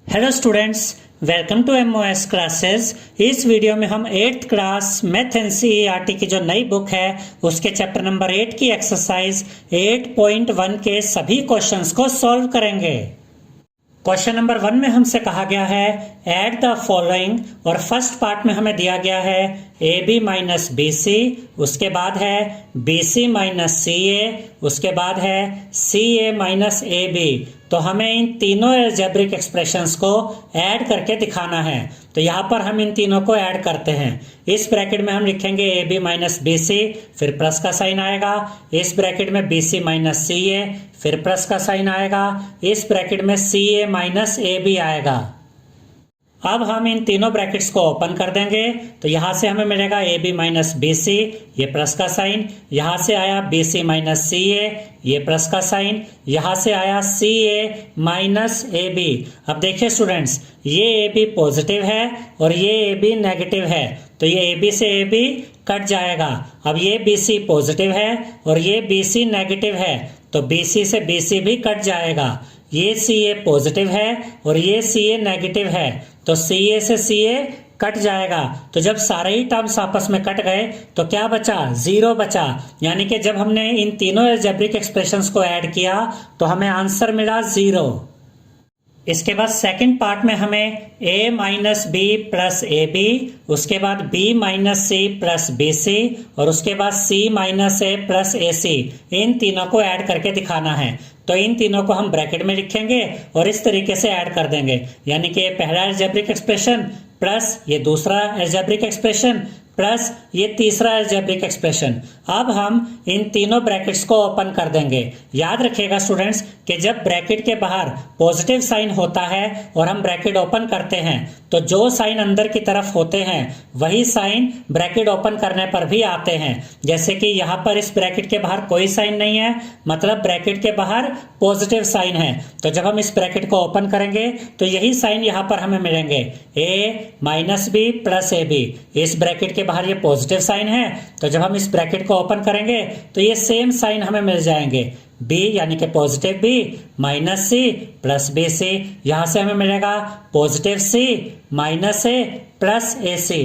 Hello students, welcome to MOS classes. इस video में हम 8th क्लास मैथ एनसीईआरटी की जो नई बुक है उसके चैप्टर नंबर 8 की एक्सरसाइज 8.1 के सभी क्वेश्चंस को सॉल्व करेंगे। क्वेश्चन नंबर 1 में हमसे कहा गया है ऐड द फॉलोइंग, और फर्स्ट पार्ट में हमें दिया गया है a b minus b c, उसके बाद है बी सी माइनस सी ए, उसके बाद है सी ए माइनस ए बी। तो हमें इन तीनों अलजेब्रिक एक्सप्रेशंस को ऐड करके दिखाना है। तो यहाँ पर हम इन तीनों को ऐड करते हैं। इस ब्रैकेट में हम लिखेंगे a b minus b c, फिर प्लस का साइन आएगा। इस ब्रैकेट में बी सी माइनस सी ए, फिर प्लस का साइन आएगा। इस ब्रैकेट में सी ए माइनस ए बी आएगा। अब हम इन तीनों ब्रैकेट्स को ओपन कर देंगे तो यहां से हमें मिलेगा a b minus b c, ये प्लस का साइन। यहां से आया बी सी माइनस सी ए, ये प्लस का साइन। यहां से आया सी ए माइनस ए बी। अब देखिए स्टूडेंट्स, ये ए बी पॉजिटिव है और ये ए बी नेगेटिव है, तो ये ए बी से ए बी कट जाएगा। अब ये बी सी पॉजिटिव है और ये बी सी नेगेटिव है, तो बी सी से बी सी भी कट जाएगा। ये सी ए पॉजिटिव है और ये सी ए नेगेटिव है, तो सी ए से सी ए कट जाएगा। तो जब सारे ही टर्म्स आपस में कट गए तो क्या बचा? जीरो बचा। यानी कि जब हमने इन तीनों अलजेब्रिक एक्सप्रेशंस को ऐड किया तो हमें आंसर मिला 0। इसके बाद सेकंड पार्ट में हमें a minus B plus A b, उसके बाद b minus c plus B c, और उसके बाद c minus a plus A c, इन तीनों को ऐड करके दिखाना है। तो इन तीनों को हम ब्रैकेट में लिखेंगे और इस तरीके से ऐड कर देंगे। यानी कि पहला अलजेब्रिक एक्सप्रेशन प्लस ये दूसरा अलजेब्रिक एक्सप्रेशन प्लस ये तीसरा अलजेब्रिक एक्सप्रेशन। अब हम इन तीनों ब्रैकेट्स को ओपन कर देंगे। याद रखिएगा स्टूडेंट्स कि जब ब्रैकेट के बाहर पॉजिटिव साइन होता है और हम ब्रैकेट ओपन करते हैं तो जो साइन अंदर की तरफ होते हैं वही साइन ब्रैकेट ओपन करने पर भी आते हैं। जैसे कि यहाँ पर इस ब्रैकेट के बाहर कोई साइन नहीं है, मतलब ब्रैकेट के बाहर पॉजिटिव साइन है। तो जब हम इस ब्रैकेट को ओपन करेंगे तो यही साइन यहाँ पर हमें मिलेंगे, A minus B plus A B. इस ब्रैकेट के बाहर ये पॉजिटिव साइन है, तो जब हम इस ब्रैकेट को ओपन करेंगे तो ये सेम साइन हमें मिल जाएंगे, b यानी कि positive b minus c plus B c. यहां से हमें मिलेगा positive c minus a plus A c.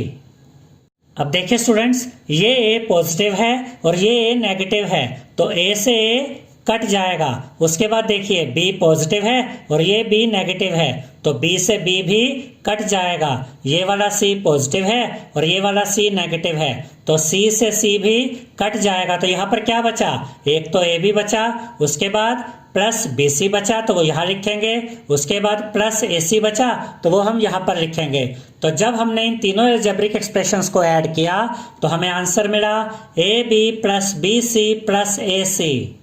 अब देखिए स्टूडेंट्स, ये a पॉजिटिव है और ये a नेगेटिव है, तो a से a कट जाएगा। उसके बाद देखिए b पॉजिटिव है और ये b नेगेटिव है, तो b से b भी कट जाएगा। ये वाला c पॉजिटिव है और ये वाला c नेगेटिव है, तो c से c भी कट जाएगा। तो यहाँ पर क्या बचा? एक तो a b बचा, उसके बाद प्लस बी सी बचा तो वो यहाँ लिखेंगे, उसके बाद प्लस ए सी बचा तो वो हम यहाँ पर लिखेंगे। तो जब हमने इन तीनों अलजेब्रिक एक्सप्रेशंस को ऐड किया तो हमें आंसर मिला A B plus B C plus A C.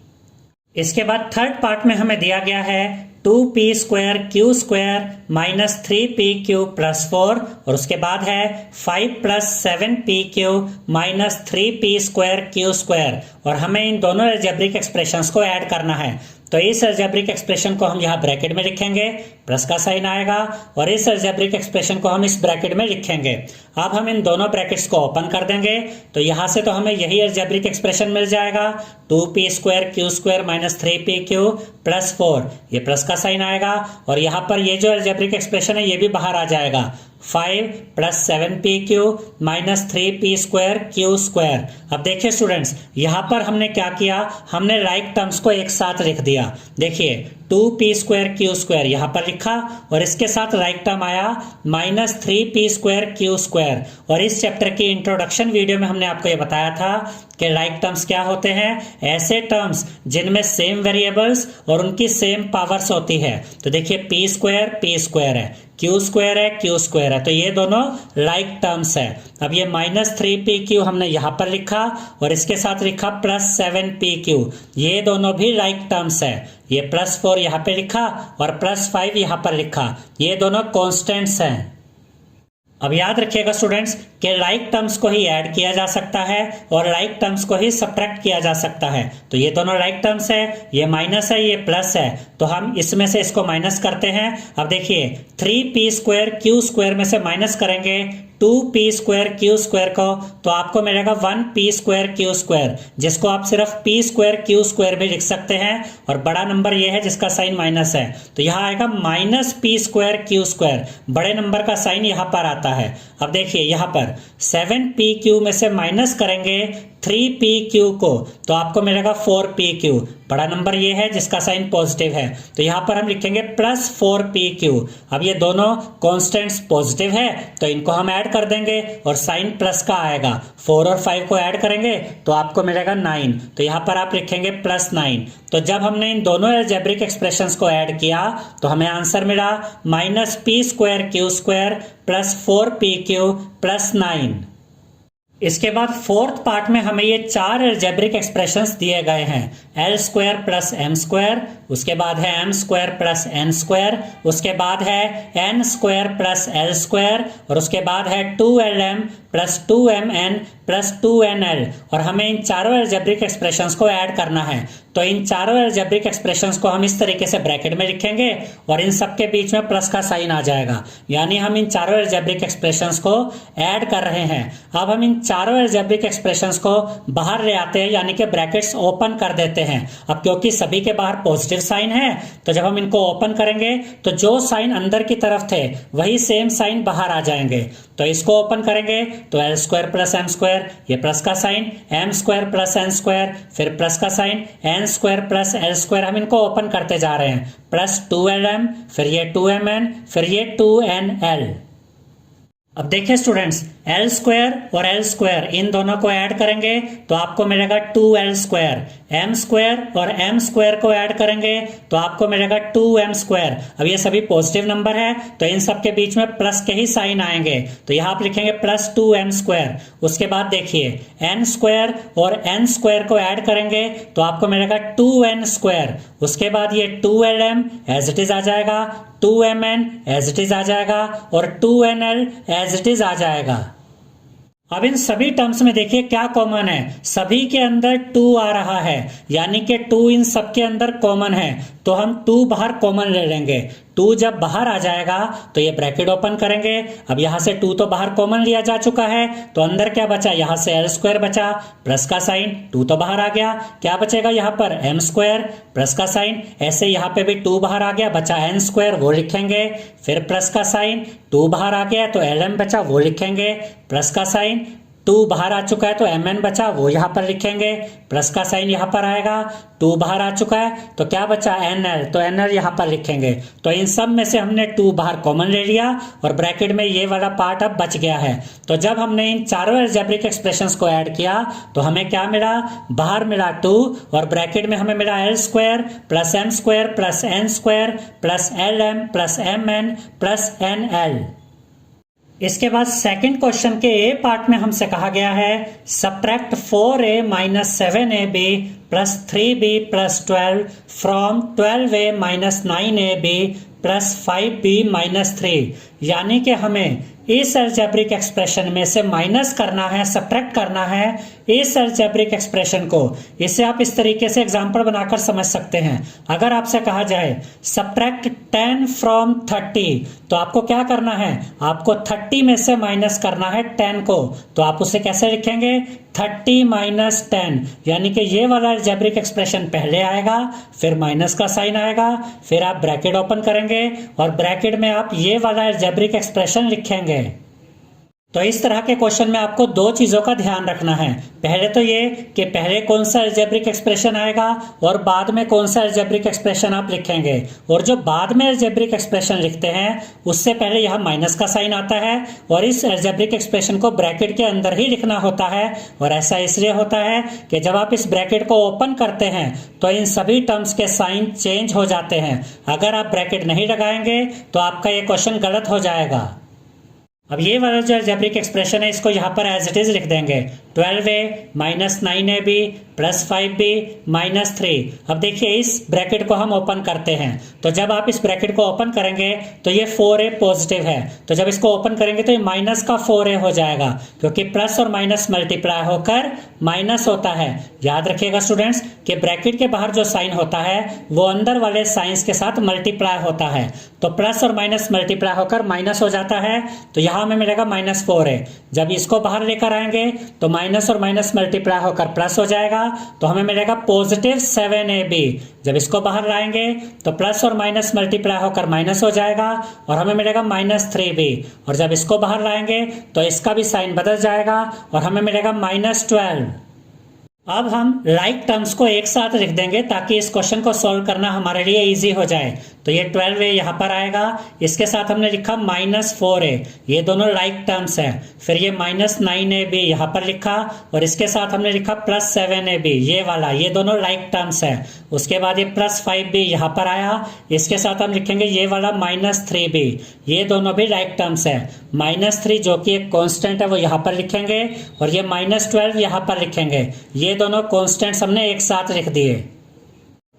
इसके बाद थर्ड पार्ट में हमें दिया गया है 2p square Q square minus 3p Q plus 4, और उसके बाद है 5 plus 7p Q minus 3p square Q square, और हमें इन दोनों अलजेब्रिक एक्सप्रेशंस को ऐड करना है। तो इस अलजेब्रिक एक्सप्रेशन को हम यहाँ ब्रैकेट में लिखेंगे, प्लस का साइन आएगा, और इस अलजेब्रिक एक्सप्रेशन को हम इस ब्रैकेट में लिखेंगे। अब हम इन दोनों ब्रैकेट्स को ओपन कर देंगे तो यहाँ से तो हमें यही अलजेब्रिक एक्सप्रेशन मिल जाएगा, 2p square Q square minus 3p Q plus 4, ये प्लस का साइन आएगा, और यहाँ पर ये जो अलजेब्रिक एक्सप्रेशन है ये भी बाहर आ जाएगा, 5 plus 7p Q minus 3p square Q square. अब देखिए स्टूडेंट्स, यहाँ पर हमने क्या किया, हमने लाइक टर्म्स को एक साथ लिख दिया। देखिए 2p स्क्वायर क्यू स्क्वायर यहाँ पर लिखा और इसके साथ लाइक टर्म आया minus 3p square Q square. और इस चैप्टर की इंट्रोडक्शन वीडियो में हमने आपको ये बताया था कि लाइक टर्म्स क्या होते हैं, ऐसे टर्म्स जिनमें सेम वेरिएबल्स और उनकी सेम पावर्स होती है। तो देखिए p स्क्वायर है, क्यू स्क्वायर है, क्यू स्क्वायर है, तो ये दोनों लाइक टर्म्स है। अब ये माइनस 3p क्यू हमने यहाँ पर लिखा और इसके साथ लिखा प्लस 7p क्यू, ये दोनों भी लाइक टर्म्स है। ये प्लस 4 यहाँ पे लिखा और प्लस 5 यहाँ पर लिखा, ये दोनों कॉन्स्टेंट्स हैं। अब याद रखिएगा स्टूडेंट्स कि लाइक टर्म्स को ही ऐड किया जा सकता है और लाइक टर्म्स को ही सब्ट्रैक्ट किया जा सकता है। तो ये दोनों लाइक टर्म्स है, ये माइनस है, ये प्लस है, तो हम इसमें से इसको माइनस करते हैं। अब देखिए 3p स्क्वायर क्यू स्क्वायर में से माइनस करेंगे 2p² को, तो आपको मिलेगा 1p² जिसको आप सिर्फ p² भी लिख सकते हैं, और बड़ा नंबर ये है जिसका साइन माइनस है, तो यहाँ आएगा -p², बड़े नंबर का साइन यहाँ पर आता है। अब देखिए यहाँ पर 7pq में से माइनस करेंगे 3pq को, तो आपको मिलेगा 4pq, बड़ा नंबर ये है जिसका साइन पॉजिटिव है, तो यहाँ पर हम लिखेंगे +4pq। अब ये दोनों कॉन्स्टेंट्स पॉजिटिव है तो इनको हम ऐड कर देंगे और साइन प्लस का आएगा, 4 और 5 को ऐड करेंगे तो आपको मिलेगा 9, तो यहाँ पर आप लिखेंगे +9। तो जब हमने इन दोनों अलजेब्रिक एक्सप्रेशंस को ऐड किया तो हमें आंसर मिला -p²q² + 4pq + 9। इसके बाद फोर्थ पार्ट में हमें ये 4 अलजेब्रिक एक्सप्रेशंस दिए गए हैं, l² + m², उसके बाद है m² + n², उसके बाद है n² + l² और उसके बाद है 2lm + 2mn + 2nl, और हमें इन चारों अलजेब्रिक एक्सप्रेशंस को ऐड करना है। तो इन चारों अलजेब्रिक एक्सप्रेशंस को हम इस तरीके से ब्रैकेट में लिखेंगे और इन सब के बीच में प्लस का साइन आ जाएगा, यानी हम इन चारों अलजेब्रिक एक्सप्रेशंस को ऐड कर रहे हैं। अब हम इन चारों अलजेब्रिक एक्सप्रेशंस को बाहर ले आते हैं, यानी कि ब्रैकेट्स ओपन कर देते हैं। अब क्योंकि सभी के बाहर पॉजिटिव साइन है तो जब हम इनको ओपन करेंगे तो जो साइन अंदर की तरफ थे वही सेम साइन बाहर आ जाएंगे। तो इसको ओपन करेंगे तो l² + m², ये प्लस का साइन, m² + n², फिर प्लस का साइन n² + l², हम इनको ओपन करते जा रहे हैं, +2lm, फिर ये 2mn, फिर ये 2nl। अब देखिए स्टूडेंट्स, l² और l² इन दोनों को ऐड करेंगे तो आपको मिलेगा 2l², m² और m² को ऐड करेंगे तो आपको मिलेगा 2m²। अब ये सभी पॉजिटिव नंबर है तो इन सब के बीच में प्लस के ही साइन आएंगे, तो यहाँ आप लिखेंगे +2m²। उसके बाद देखिए n² और n² को ऐड करेंगे तो आपको मिलेगा 2n²। उसके बाद ये 2lm एज इट इज आ जाएगा, 2mn एज इट इज आ जाएगा और 2nl एज इट इज आ जाएगा। अब इन सभी टर्म्स में देखिए क्या कॉमन है, सभी के अंदर 2 आ रहा है, यानी कि 2 इन सब के अंदर कॉमन है, तो हम 2 बाहर कॉमन ले लेंगे। 2 जब बाहर आ जाएगा तो ये ब्रैकेट ओपन करेंगे। अब यहां से 2 तो बाहर कॉमन लिया जा चुका है तो अंदर क्या बचा, यहां से l² बचा, प्लस का साइन, 2 तो बाहर आ गया, क्या बचेगा यहाँ पर m² प्लस का साइन, ऐसे यहाँ पे भी 2 बाहर आ गया, बचा n², वो लिखेंगे, फिर प्लस का साइन, 2 बाहर आ गया तो lm बचा, वो लिखेंगे, प्लस का साइन, 2 बाहर आ चुका है तो mn बचा, वो यहाँ पर लिखेंगे, प्लस का साइन यहाँ पर आएगा, 2 बाहर आ चुका है तो क्या बचा nl, तो nl यहाँ पर लिखेंगे। तो इन सब में से हमने 2 बाहर कॉमन ले लिया और ब्रैकेट में ये वाला पार्ट अब बच गया है। तो जब हमने इन चारों अलजेब्रिक एक्सप्रेशंस को ऐड किया तो हमें क्या मिला, बाहर मिला 2 और ब्रैकेट में हमें मिला l² + m² + n² + lm + mn + nl। इसके बाद सेकंड क्वेश्चन के ए पार्ट में हमसे कहा गया है subtract 4a - 7ab + 3b + 12 from 12a - 9ab + 5b - 3, यानी कि हमें इस अलजेब्रिक एक्सप्रेशन में से माइनस करना है, सब्ट्रैक्ट करना है इस अलजेब्रिक एक्सप्रेशन को। इसे आप इस तरीके से एग्जांपल बनाकर समझ सकते हैं। अगर आपसे कहा जाए सब्ट्रैक्ट 10 फ्रॉम 30, तो आपको क्या करना है, आपको 30 में से माइनस करना है 10 को, तो आप उसे कैसे लिखेंगे, 30 - 10, यानी कि ये वाला अलजेब्रिक एक्सप्रेशन पहले आएगा, फिर माइनस का साइन आएगा, फिर आप ब्रैकेट ओपन करेंगे और ब्रैकेट में आप ये वाला अलजेब्रिक एक्सप्रेशन लिखेंगे। तो इस तरह के क्वेश्चन में आपको 2 चीजों का ध्यान रखना है। पहले तो ये कि पहले कौन सा अलजेब्रिक एक्सप्रेशन आएगा और बाद में कौन सा अलजेब्रिक एक्सप्रेशन आप लिखेंगे, और जो बाद में अलजेब्रिक एक्सप्रेशन लिखते हैं उससे पहले यहाँ माइनस का साइन आता है और इस अलजेब्रिक एक्सप्रेशन को ब्रैकेट के अंदर ही लिखना होता है। और ऐसा इसलिए होता है कि जब आप इस ब्रैकेट को ओपन करते हैं तो इन सभी टर्म्स के साइन चेंज हो जाते हैं। अगर आप ब्रैकेट नहीं लगाएंगे तो आपका ये क्वेश्चन गलत हो जाएगा। अब ये वाला जो अलजेब्रिक एक्सप्रेशन है इसको यहाँ पर एज इट इज लिख देंगे, 12a - 9ab plus 5b minus 3। अब देखिए इस ब्रैकेट को हम ओपन करते हैं, तो जब आप इस ब्रैकेट को ओपन करेंगे तो ये 4a पॉजिटिव है, तो जब इसको ओपन करेंगे तो ये माइनस का 4a हो जाएगा, क्योंकि प्लस और माइनस मल्टीप्लाई होकर माइनस होता है। याद रखिएगा स्टूडेंट्स कि ब्रैकेट के बाहर जो साइन होता है वो अंदर वाले साइंस के साथ मल्टीप्लाई होता है, तो प्लस और माइनस मल्टीप्लाई होकर माइनस हो जाता है, तो यहां हमें मिलेगा माइनस 4a। जब इसको बाहर लेकर आएंगे तो माइनस और माइनस मल्टीप्लाई होकर प्लस हो जाएगा, तो हमें मिलेगा पॉजिटिव 7ab। जब इसको बाहर लाएंगे तो प्लस और माइनस मल्टीप्लाई होकर माइनस हो जाएगा और हमें मिलेगा माइनस 3b, और जब इसको बाहर लाएंगे तो इसका भी साइन बदल जाएगा और हमें मिलेगा माइनस 12। अब हम लाइक टर्म्स को एक साथ लिख देंगे ताकि इस क्वेश्चन को सॉल्व करना हमारे लिए इजी हो जाए। तो ये 12a यहाँ पर आएगा, इसके साथ हमने लिखा माइनस 4a, ये दोनों लाइक टर्म्स हैं। फिर ये माइनस 9ab यहाँ पर लिखा और इसके साथ हमने लिखा प्लस 7ab, ये वाला, ये दोनों लाइक टर्म्स हैं। उसके बाद ये प्लस 5b यहाँ पर आया, इसके साथ हम लिखेंगे ये वाला माइनस 3b, ये दोनों भी लाइक टर्म्स है। माइनस 3 जो कि एक कांस्टेंट है वो यहाँ पर लिखेंगे और ये माइनस 12 यहाँ पर लिखेंगे। ये दोनों कांस्टेंट्स हमने एक साथ लिख दिए।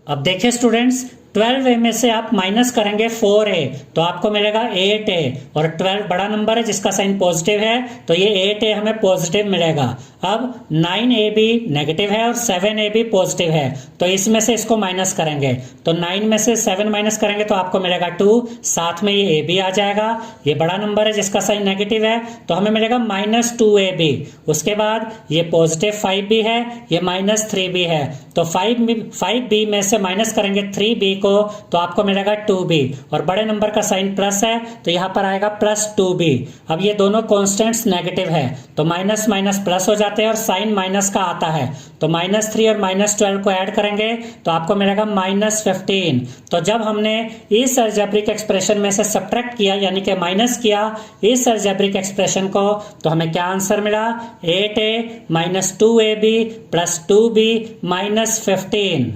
अब देखिए स्टूडेंट्स, 12a में से आप माइनस करेंगे 4a तो आपको मिलेगा 8a, और 12 बड़ा नंबर है जिसका साइन पॉजिटिव है, तो ये 8a हमें पॉजिटिव मिलेगा। अब 9ab नेगेटिव है और 7ab पॉजिटिव है, तो इसमें से इसको माइनस करेंगे, तो 9 में से 7 माइनस करेंगे तो आपको मिलेगा 2, साथ में ये ab आ जाएगा, ये बड़ा नंबर है जिसका साइन नेगेटिव है, तो हमें मिलेगा माइनस 2ab। उसके बाद ये पॉजिटिव 5b है, ये माइनस 3b है, तो 5b में से माइनस करेंगे 3b को तो आपको मिलेगा 2b, और बड़े नंबर का साइन प्लस है तो यहां पर आएगा प्लस 2b। अब ये दोनों कांस्टेंट्स नेगेटिव है तो माइनस माइनस प्लस हो जाते हैं और साइन माइनस का आता है, तो माइनस 3 और माइनस 12 को ऐड करेंगे तो आपको मिलेगा माइनस 15। तो जब हमने इस अलजेब्रिक एक्सप्रेशन में से सब्ट्रैक्ट किया यानी कि माइनस किया इस अलजेब्रिक एक्सप्रेशन को, तो हमें क्या आंसर मिला, 8a minus 2ab plus 2b minus 15।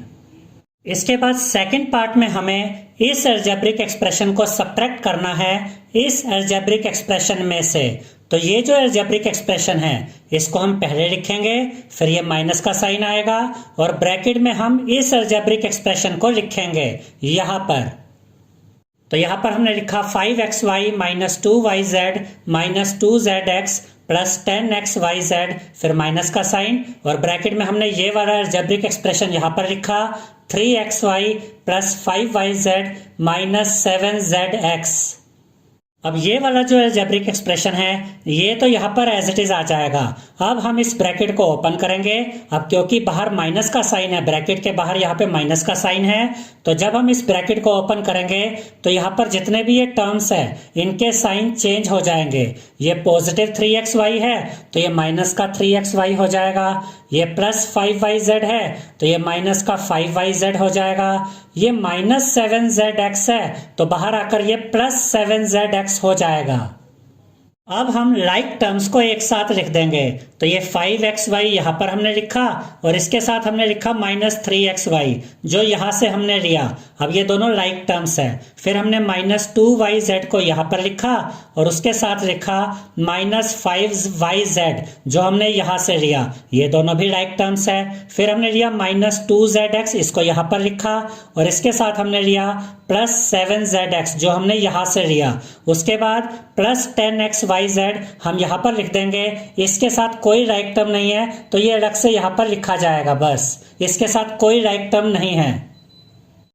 इसके बाद सेकंड पार्ट में हमें इस अलजेब्रिक एक्सप्रेशन को सब्ट्रैक्ट करना है इस अलजेब्रिक एक्सप्रेशन में से। तो ये जो अलजेब्रिक एक्सप्रेशन है इसको हम पहले लिखेंगे, फिर ये माइनस का साइन आएगा और ब्रैकेट में हम इस अलजेब्रिक एक्सप्रेशन को लिखेंगे यहां पर। तो यहां पर हमने लिखा 5xy minus 2yz minus 2zx plus 10xyz, फिर माइनस का साइन, और ब्रैकेट में हमने ये वाला अलजेब्रिक एक्सप्रेशन यहां पर लिखा 3xy plus 5yz minus 7zx। अब ये वाला जो अलजेब्रिक एक्सप्रेशन है ये तो यहाँ पर एज इट इज आ जाएगा। अब हम इस ब्रैकेट को ओपन करेंगे, अब क्योंकि बाहर माइनस का साइन है, ब्रैकेट के बाहर यहाँ पे माइनस का साइन है, तो जब हम इस ब्रैकेट को ओपन करेंगे तो यहाँ पर जितने भी ये टर्म्स है इनके साइन चेंज हो जाएंगे। ये पॉजिटिव 3xy है तो ये माइनस का 3xy हो जाएगा, ये प्लस 5yz है तो ये माइनस का 5yz हो जाएगा, ये माइनस 7zx है तो बाहर आकर ये प्लस 7zx हो जाएगा। अब हम लाइक टर्म्स को एक साथ लिख देंगे, तो ये 5xy यहाँ पर हमने लिखा और इसके साथ हमने लिखा माइनस 3xy जो यहाँ से हमने लिया। अब ये दोनों लाइक टर्म्स है। फिर हमने माइनस 2yz को यहाँ पर लिखा और उसके साथ लिखा माइनस 5yz जो हमने यहाँ से लिया, ये दोनों भी लाइक टर्म्स है। फिर हमने लिया माइनस 2zx, इसको यहाँ पर लिखा और इसके साथ हमने लिया प्लस 7zx जो हमने यहाँ से लिया। उसके बाद प्लस 10xyz हम यहाँ पर लिख देंगे, इसके साथ कोई लाइक टर्म नहीं है तो ये अलग से यहाँ पर लिखा जाएगा, बस इसके साथ कोई लाइक टर्म नहीं है।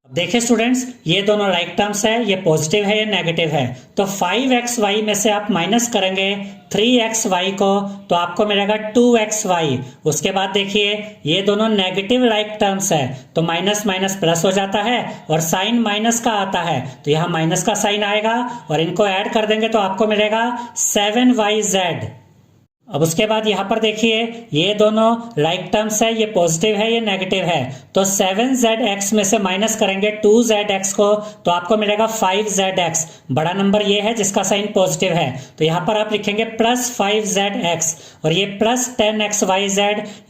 देखिए स्टूडेंट्स, ये दोनों लाइक टर्म्स है, ये पॉजिटिव है ये नेगेटिव है, तो 5xy में से आप माइनस करेंगे 3xy को तो आपको मिलेगा 2xy। उसके बाद देखिए ये दोनों नेगेटिव लाइक टर्म्स है तो माइनस माइनस प्लस हो जाता है और साइन माइनस का आता है तो यहाँ माइनस का साइन आएगा और इनको ऐड कर देंगे तो आपको मिलेगा 7yz। अब उसके बाद यहाँ पर देखिए ये दोनों लाइक टर्म्स है, ये पॉजिटिव है ये नेगेटिव है, तो 7zx में से माइनस करेंगे 2zx को तो आपको मिलेगा 5zx। बड़ा नंबर ये है जिसका साइन पॉजिटिव है तो यहाँ पर आप लिखेंगे प्लस 5zx और ये प्लस 10xyz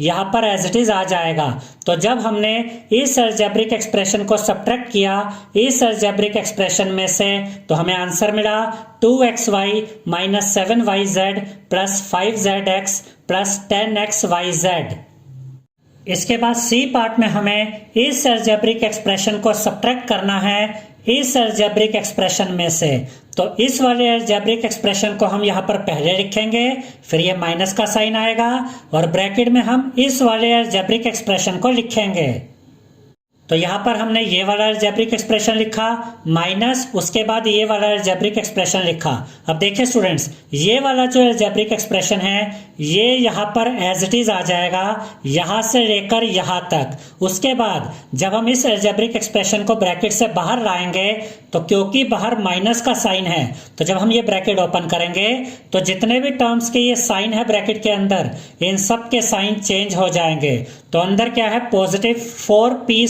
यहाँ पर एज इट इज आ जाएगा। तो जब हमने इस अलजेब्रिक एक्सप्रेशन को सब्ट्रैक्ट किया इस अलजेब्रिक एक्सप्रेशन में से तो हमें आंसर मिला 2xy minus 7yz plus 5zx plus 10xyz। इसके बाद सी पार्ट में हमें इस अलजेब्रिक एक्सप्रेशन को सब्ट्रैक्ट करना है इस अलजेब्रिक एक्सप्रेशन में से। तो इस वाले अलजेब्रिक एक्सप्रेशन को हम यहाँ पर पहले लिखेंगे, फिर ये माइनस का साइन आएगा और ब्रैकेट में हम इस वाले अलजेब्रिक एक्सप्रेशन को लिखेंगे। तो यहाँ पर हमने ये वाला अलजेब्रिक एक्सप्रेशन लिखा माइनस, उसके बाद ये वाला अलजेब्रिक एक्सप्रेशन लिखा। अब देखिए स्टूडेंट्स, ये वाला जो अलजेब्रिक एक्सप्रेशन है ये यहाँ पर एज इट इज आ जाएगा, यहाँ से लेकर यहाँ तक। उसके बाद जब हम इस अलजेब्रिक एक्सप्रेशन को ब्रैकेट से बाहर लाएंगे तो क्योंकि बाहर माइनस का साइन है, तो जब हम ये ब्रैकेट ओपन करेंगे तो जितने भी टर्म्स के ये साइन है ब्रैकेट के अंदर, इन सब के साइन चेंज हो जाएंगे। तो अंदर क्या है, पॉजिटिव 4p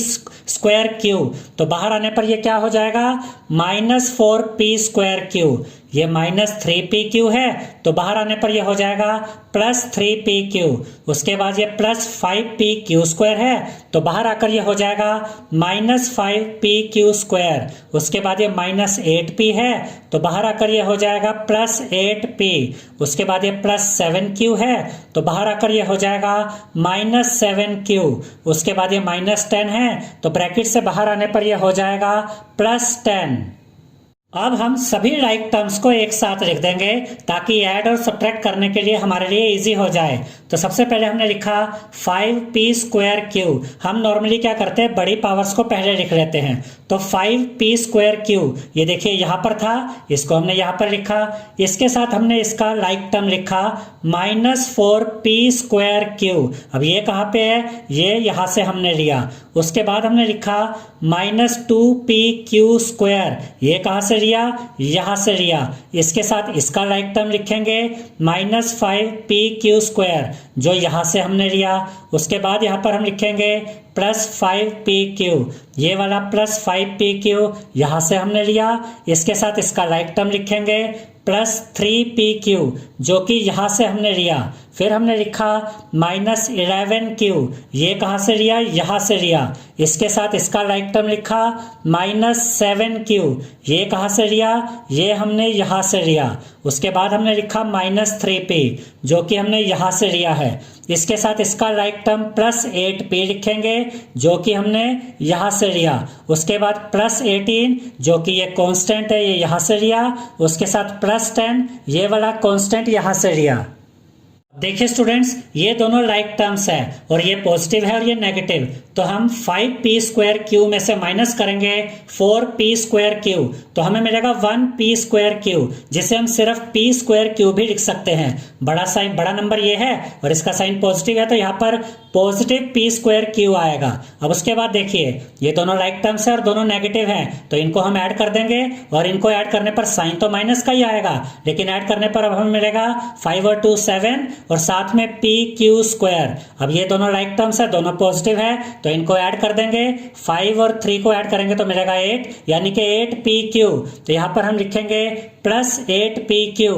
स्क्वायर क्यू, तो बाहर आने पर ये क्या हो जाएगा, -4p स्क्वायर क्यू। ये -3pq है, तो बाहर आने पर ये हो जाएगा +3pq। उसके बाद ये +5pq स्क्वायर है, तो बाहर आकर ये हो जाएगा -5pq स्क्वायर। उसके बाद ये -8p है, तो बाहर आकर ये हो जाएगा +8p। उसके बाद ये +7q है, तो बाहर आकर ये हो जाएगा -7q। उसके बाद ये -10 है, तो ब्रैकेट से बाहर आने पर ये हो जाएगा +10। अब हम सभी लाइक टर्म्स को एक साथ लिख देंगे ताकि ऐड और सब्ट्रैक्ट करने के लिए हमारे लिए इजी हो जाए। तो सबसे पहले हमने लिखा 5p स्क्वायर क्यू। हम नॉर्मली क्या करते हैं, बड़ी पावर्स को पहले लिख लेते हैं। तो 5p स्क्वायर क्यू, ये देखिए यहाँ पर था, इसको हमने यहाँ पर लिखा। इसके साथ हमने इसका लाइक टर्म लिखा -4p स्क्वायर क्यू। अब ये कहाँ पे है, ये यहाँ से हमने लिया। उसके बाद हमने लिखा -2pq स्क्वायर, ये कहाँ से लिया, यहाँ से लिया। इसके साथ इसका लाइक टर्म लिखेंगे -5pq स्क्वायर, जो यहाँ से हमने लिया। उसके बाद यहाँ पर हम लिखेंगे +5pq, ये वाला +5pq यहाँ से हमने लिया। इसके साथ इसका लाइक टर्म लिखेंगे +3pq, जो कि यहाँ से हमने लिया। फिर हमने लिखा -11q, ये कहाँ से लिया, यहाँ से लिया। इसके साथ इसका लाइक टर्म लिखा -7q, ये कहाँ से लिया, ये हमने यहाँ से लिया। उसके बाद हमने लिखा -3p, जो कि हमने यहाँ से लिया है। इसके साथ इसका लाइक टर्म +8p लिखेंगे, जो कि हमने यहाँ से लिया। उसके बाद +18, जो कि ये कांस्टेंट है, ये यहाँ से लिया। उसके साथ +10, ये वाला कांस्टेंट यहाँ से लिया। देखिए स्टूडेंट्स, ये दोनों लाइक टर्म्स है और ये पॉजिटिव है और ये नेगेटिव। तो हम 5p स्क्वायर क्यू में से माइनस करेंगे 4p स्क्वायर क्यू, तो हमें मिलेगा 1p स्क्वायर क्यू, जिसे हम सिर्फ p स्क्वायर क्यू भी लिख सकते हैं। बड़ा साइन, बड़ा नंबर ये है और इसका साइन पॉजिटिव है, तो यहाँ पर पॉजिटिव p स्क्वायर क्यू आएगा। अब उसके बाद देखिए, ये दोनों लाइक टर्म्स है और दोनों नेगेटिव हैं, तो इनको हम ऐड कर देंगे और इनको ऐड करने पर साइन तो माइनस का ही आएगा, लेकिन ऐड करने पर अब हमें मिलेगा 5 और 2 7 और साथ में pq स्क्वायर। अब ये दोनों लाइक टर्म्स है, दोनों पॉजिटिव है, तो इनको ऐड कर देंगे। 5 और 3 को ऐड करेंगे तो मिलेगा 8, यानी कि 8pq। तो यहाँ पर हम लिखेंगे +8pq।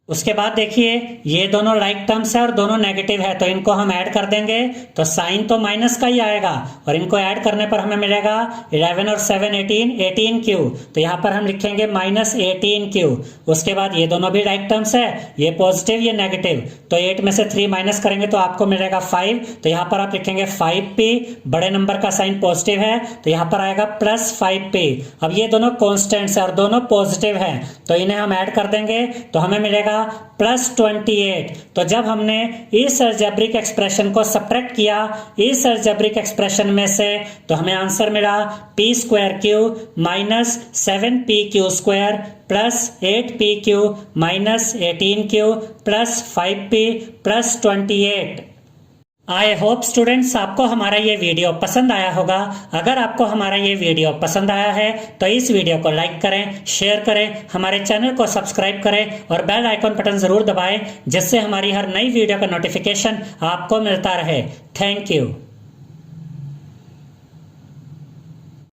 उसके बाद देखिए, ये दोनों लाइक टर्म्स है और दोनों नेगेटिव है, तो इनको हम ऐड कर देंगे तो साइन तो माइनस का ही आएगा और इनको ऐड करने पर हमें मिलेगा 11 और 7 18q। तो यहाँ पर हम लिखेंगे -18q। उसके बाद ये दोनों भी लाइक टर्म्स है, ये पॉजिटिव ये नेगेटिव, तो 8 में से 3 माइनस करेंगे तो आपको मिलेगा 5। तो यहाँ पर आप लिखेंगे 5p, बड़े नंबर का साइन पॉजिटिव है, तो यहाँ पर आएगा +5p। अब ये दोनों कॉन्स्टेंट्स है और दोनों पॉजिटिव है, तो इन्हें हम ऐड कर देंगे तो हमें मिलेगा +28। तो जब हमने इस अलजेब्रिक एक्सप्रेशन को सब्ट्रैक्ट किया इस अलजेब्रिक एक्सप्रेशन में से, तो हमें आंसर मिला p square Q -7pq square +8pq -18q +5p +28। I hope students आपको हमारा ये वीडियो पसंद आया होगा। अगर आपको हमारा ये वीडियो पसंद आया है तो इस वीडियो को लाइक करें, शेयर करें, हमारे चैनल को सब्सक्राइब करें और बेल आइकन बटन जरूर दबाएं, जिससे हमारी हर नई वीडियो का नोटिफिकेशन आपको मिलता रहे। Thank you.